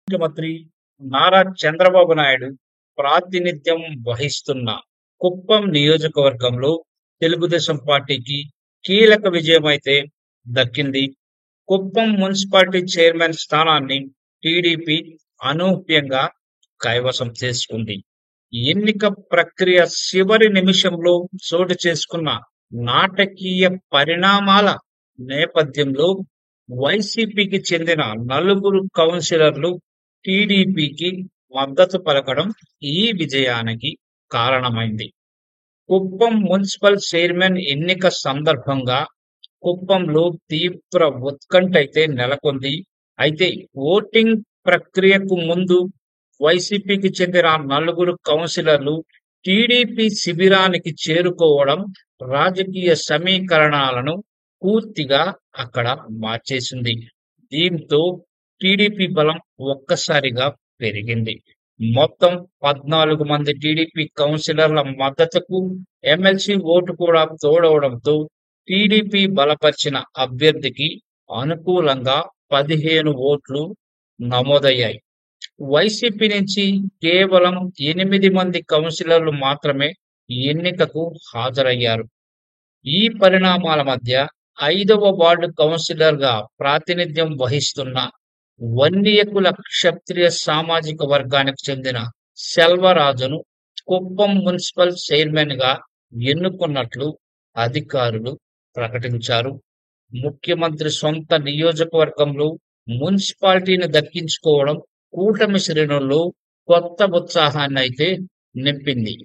ముఖ్యమంత్రి నారా చంద్రబాబు నాయుడు ప్రాతినిధ్యం వహిస్తున్న కుప్పం నియోజకవర్గంలో తెలుగుదేశం పార్టీకి కీలక విజయమైతే దక్కింది. కుప్పం మున్సిపాలిటీ చైర్మన్ స్థానాన్ని టీడీపీ అనూహ్యంగా కైవసం చేసుకుంది. ఎన్నిక ప్రక్రియ చివరి నిమిషంలో చోటు చేసుకున్న నాటకీయ పరిణామాల నేపథ్యంలో వైసీపీకి చెందిన నలుగురు కౌన్సిలర్లు టీడీపీకి మద్దతు పలకడం ఈ విజయానికి కారణమైంది. కుప్పం మున్సిపల్ చైర్మన్ ఎన్నిక సందర్భంగా కుప్పంలో తీవ్ర ఉత్కంఠ అయితే నెలకొంది. అయితే ఓటింగ్ ప్రక్రియకు ముందు వైసీపీకి చెందిన నలుగురు కౌన్సిలర్లు టీడీపీ శిబిరానికి చేరుకోవడం రాజకీయ సమీకరణాలను పూర్తిగా అక్కడ మార్చేసింది. దీంతో టీడీపీ బలం ఒక్కసారిగా పెరిగింది. మొత్తం 14 మంది టీడీపీ కౌన్సిలర్ల మద్దతుకు ఎమ్మెల్సీ ఓటు కూడా తోడవడంతో టీడీపీ బలపరిచిన అభ్యర్థికి అనుకూలంగా 15 ఓట్లు నమోదయ్యాయి. వైసీపీ నుంచి కేవలం 8 మంది కౌన్సిలర్లు మాత్రమే ఎన్నికకు హాజరయ్యారు. ఈ పరిణామాల మధ్య 5వ వార్డు కౌన్సిలర్ గా ప్రాతినిధ్యం వహిస్తున్న వన్నియకుల క్షత్రియ సామాజిక వర్గానికి చెందిన సెల్వరాజును కుప్పం మున్సిపల్ చైర్మన్ గా ఎన్నుకున్నట్లు అధికారులు ప్రకటించారు. ముఖ్యమంత్రి సొంత నియోజకవర్గంలో మున్సిపాలిటీని దక్కించుకోవడం కూటమి శ్రేణుల్లో కొత్త ఉత్సాహాన్ని అయితే నింపింది.